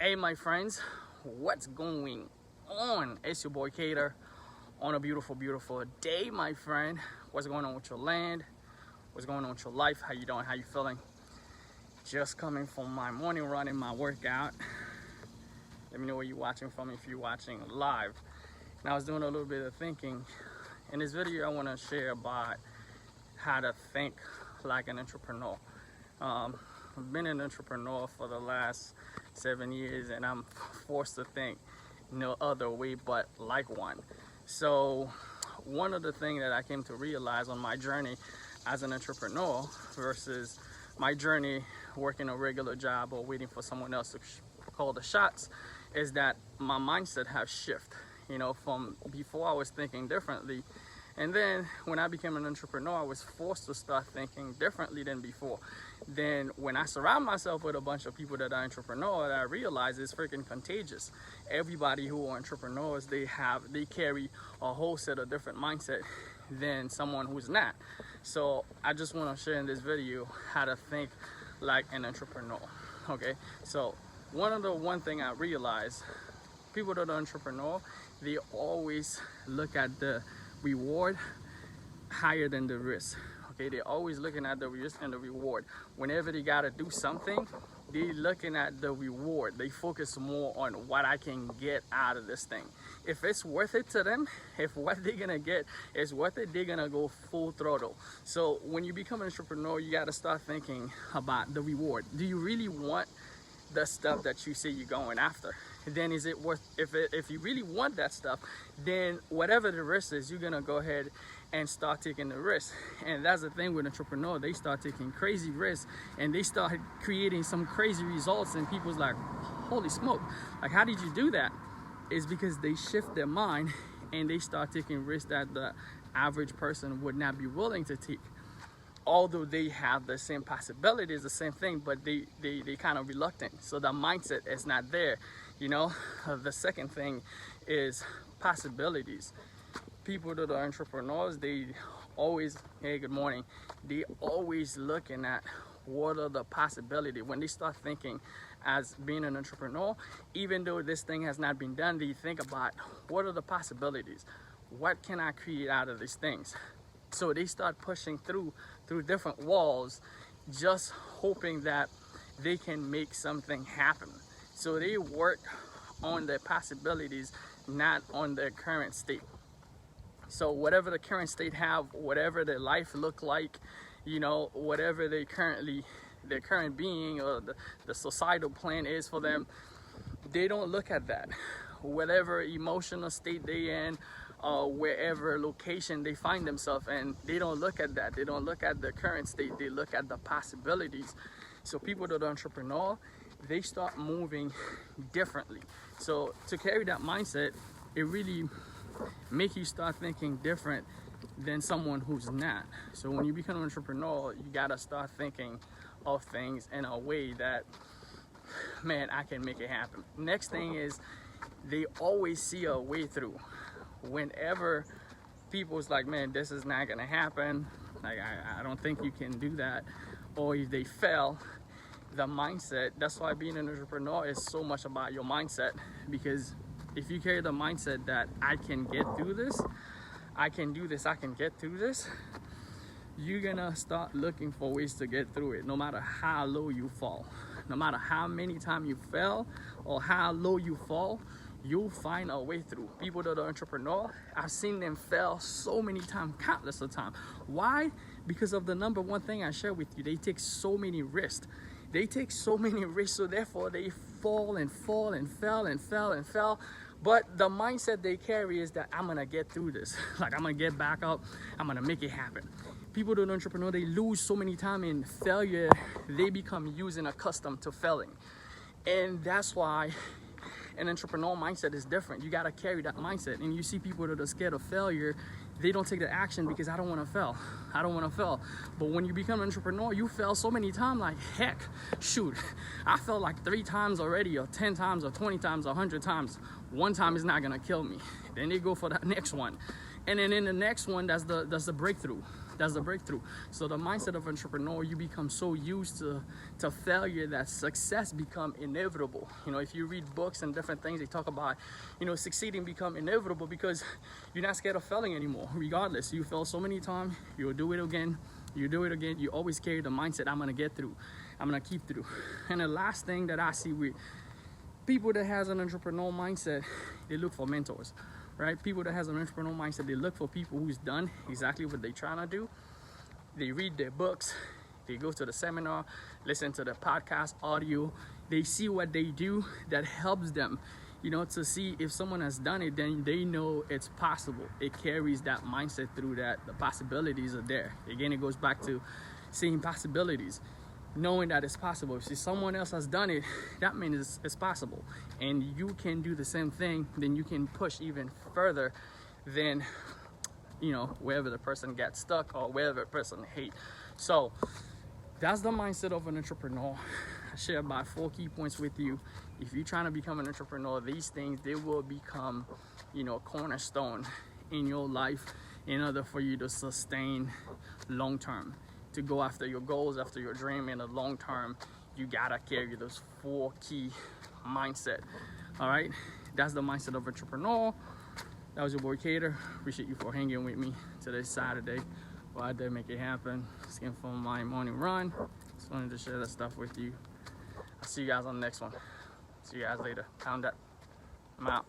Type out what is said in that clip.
Hey my friends, what's going on? It's your boy Keder on a beautiful day, my friend. What's going on with your land? What's going on with your life? How you doing? How you feeling? Just coming from my morning run and my workout. Let me know where you're watching from if you're watching live. And I was doing a little bit of thinking. In this video, I want to share about how to think like an entrepreneur. I've been an entrepreneur for the last 7 years, and I'm forced to think no other way but like one. So one of the things that I came to realize on my journey as an entrepreneur versus my journey working a regular job or waiting for someone else to call the shots is that my mindset has shifted. You know, from before I was thinking differently, and then when I became an entrepreneur, I was forced to start thinking differently than before. Then when I surround myself with a bunch of people that are entrepreneurs, I realize it's freaking contagious. Everybody who are entrepreneurs, they carry a whole set of different mindset than someone who's not. So I just want to share in this video how to think like an entrepreneur. Okay, so one thing I realized, people that are entrepreneur, they always look at the reward higher than the risk. Okay, they're always looking at the risk and the reward. Whenever they gotta do something, they're looking at the reward. They focus more on what I can get out of this thing. If it's worth it to them, if what they're gonna get is worth it, they're gonna go full throttle. So when you become an entrepreneur, you gotta start thinking about the reward. Do you really want the stuff that you say you're going after? Then is it worth, if you really want that stuff, then whatever the risk is, you're gonna go ahead and start taking the risk. And that's the thing with entrepreneur, they start taking crazy risks and they start creating some crazy results, and people's like, holy smoke, like how did you do that? It's because they shift their mind and they start taking risks that the average person would not be willing to take. Although they have the same possibilities, the same thing, but they kind of reluctant. So the mindset is not there. You know, the second thing is possibilities. People that are entrepreneurs, they always, hey, good morning. They always looking at what are the possibilities. When they start thinking as being an entrepreneur, even though this thing has not been done, they think about what are the possibilities? What can I create out of these things? So they start pushing through different walls, just hoping that they can make something happen. So they work on their possibilities, not on their current state. So whatever the current state have, whatever their life look like, you know, whatever their current being or the societal plan is for them, they don't look at that. Whatever emotional state they in, wherever location they find themselves in, they don't look at that. They don't look at the current state, they look at the possibilities. So people that are entrepreneur, they start moving differently. So to carry that mindset, it really make you start thinking different than someone who's not. So when you become an entrepreneur, you gotta start thinking of things in a way that, man, I can make it happen. Next thing is, they always see a way through. Whenever people's like, man, this is not gonna happen, like I don't think you can do that, or if they fail, the mindset, that's why being an entrepreneur is so much about your mindset. Because if you carry the mindset that I can get through this, I can do this, I can get through this, you're gonna start looking for ways to get through it, no matter how low you fall. No matter how many times you fail or how low you fall, you'll find a way through. People that are entrepreneur, I've seen them fail so many times, countless of times. Why? Because of the number one thing I share with you, they take so many risks. They take so many risks, so therefore they fall and fall and fell and fell and fell. But the mindset they carry is that I'm gonna get through this. Like, I'm gonna get back up, I'm gonna make it happen. People that are entrepreneur, they lose so many times in failure, they become used and accustomed to failing. And that's why an entrepreneur mindset is different. You gotta carry that mindset. And you see people that are scared of failure, they don't take the action because I don't wanna fail. I don't wanna fail. But when you become an entrepreneur, you fail so many times, like, heck, shoot, I fell like 3 times already, or 10 times, or 20 times, or 100 times. One time is not gonna kill me. Then they go for that next one. And then in the next one, that's the breakthrough. That's the breakthrough. So the mindset of entrepreneur, you become so used to failure that success become inevitable. You know, if you read books and different things, they talk about, you know, succeeding become inevitable because you're not scared of failing anymore. Regardless, you fail so many times, you'll do it again. You do it again. You always carry the mindset, I'm gonna get through. I'm gonna keep through. And the last thing that I see with people that has an entrepreneurial mindset, they look for mentors. Right? People that has an entrepreneurial mindset, they look for people who's done exactly what they're trying to do. They read their books, they go to the seminar, listen to the podcast audio, they see what they do that helps them, you know, to see if someone has done it, then they know it's possible. It carries that mindset through, that the possibilities are there. Again, it goes back to seeing possibilities, knowing that it's possible. If someone else has done it, that means it's possible. And you can do the same thing, then you can push even further than, you know, wherever the person gets stuck or wherever the person hate. So that's the mindset of an entrepreneur. I share about 4 key points with you. If you're trying to become an entrepreneur, these things, they will become, you know, a cornerstone in your life in order for you to sustain long term. To go after your goals, after your dream in the long term, you gotta carry those 4 key mindset. All right, that's the mindset of entrepreneur. That was your boy Keder. Appreciate you for hanging with me today, Saturday. Go out there, make it happen. Skin for my morning run. Just wanted to share that stuff with you. I'll see you guys on the next one. See you guys later. Pound that. I'm out.